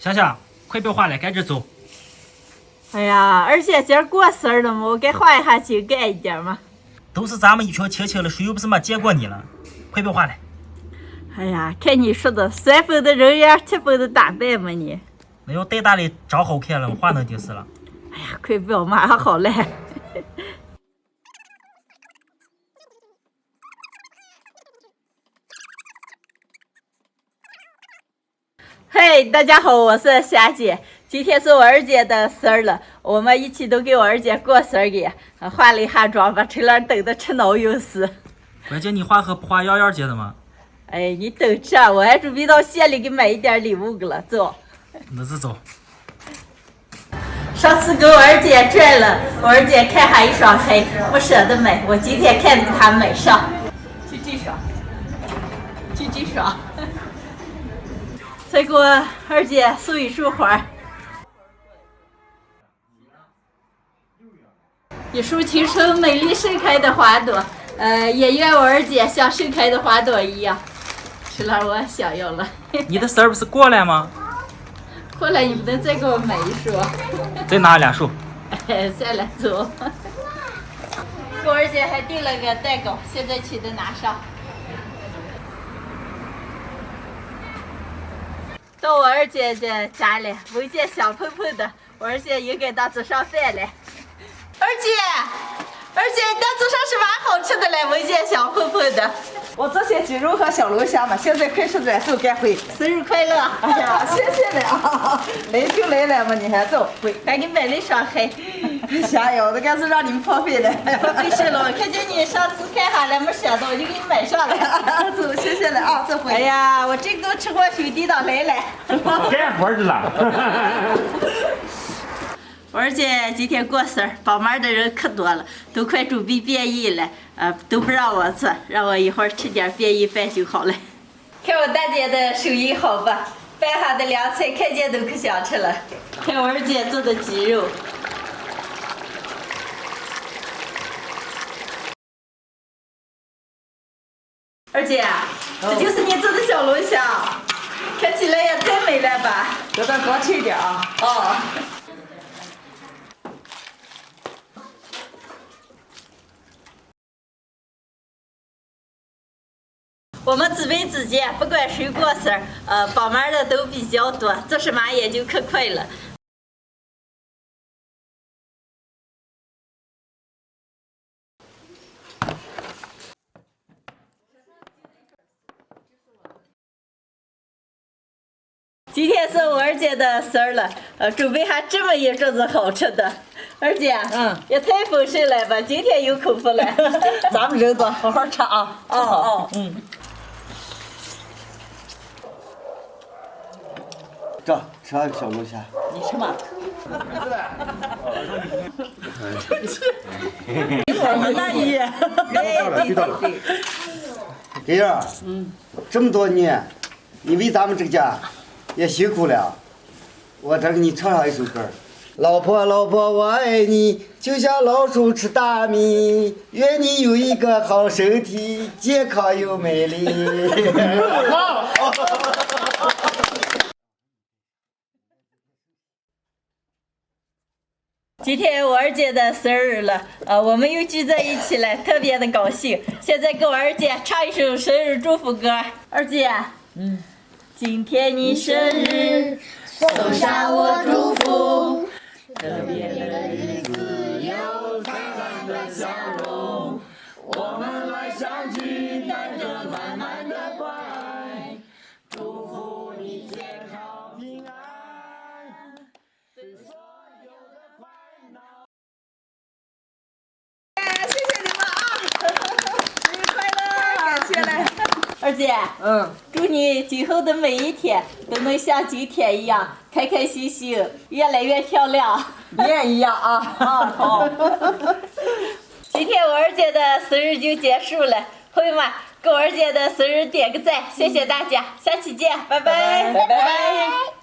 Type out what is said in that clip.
香香，快别画了，赶紧走。哎呀，二姐今儿过生日了嘛，我该画一下去赶一点嘛。都是咱们一群亲戚了，谁又不是没见过你了？快别画了。哎呀，看你说的，3分的人缘，7分的打扮嘛你。那要带大的长好看了，画能就是了。哎呀，快不要马上好了。嘿，大家好，我是霞姐。今天是我二姐的生日了，我们一起都给我二姐过生日，化了一下妆，把陈兰等的吃恼有死。关键你画和不画样样接的吗？哎，你等着，我还准备到县里给买一点礼物去了。走，那是走。上次给我二姐拽了，我二姐看上一双黑，不舍得买，我今天看着给她买上。就这双，就这双。再给我二姐送一束花，一束青春美丽盛开的花朵，也愿我二姐像盛开的花朵一样。吃了我想要了。你的生日不是过来吗？过来你不能再给我买一束？再拿2束。再来走。给我二姐还订了个蛋糕，现在去的拿上。到我二姐的家里，闻见香喷喷的，我二姐应该到做上饭了。二姐，你到做上什么好吃的来？闻见香喷喷的。我做些鸡肉和小龙虾嘛，现在快吃点，走，赶回。生日快乐！哎呀，谢谢了啊！来就来了嘛，你还走回？还给买了一双黑。瞎腰子，该是让你们破费了。没事了，看见你上次看下来没想到，我就给你买上了。走，谢谢了啊，这回。哎呀，我这个都吃过兄弟党来了。干活去了。我二姐今天过生日，帮忙的人可多了，都快准备便衣了，都不让我做，让我一会儿吃点便衣饭就好了。看我大姐的手艺好吧，饭下的凉菜看见都可想吃了。看我二姐做的鸡肉。二姐，这就是你做的小龙虾，看起来也太美了吧？这咱多吃一点啊。哦。我们姊妹之间，不管谁过生日，帮忙的都比较多，做什么也就可快了。今天是我二姐的生日了，准备还这么一桌子好吃的。二姐，也太丰盛了吧，今天有口福了。咱们人多，好好吃啊。哦，这吃个小龙虾，你吃嘛？那你，对。给儿，这么多年，你为咱们这个家也辛苦了。我再给你唱上一首歌。老婆，老婆，我爱你，就像老鼠吃大米。愿你有一个好身体，健康又美丽。今天我二姐的生日了，我们又聚在一起了，特别的高兴。现在给我二姐唱一首生日祝福歌。二姐，今天你生日，送上我祝福。特别的日子有灿烂的笑容，我们来相聚，带着满满的爱，祝福你健康平安，对所有的烦恼。谢谢你们啊！生日快乐！感谢了。二姐，祝你今后的每一天都能像今天一样开开心心，越来越漂亮。你也一样啊！好。今天我二姐的生日就结束了，朋友们给我二姐的生日点个赞，谢谢大家，下期见，拜拜，拜拜。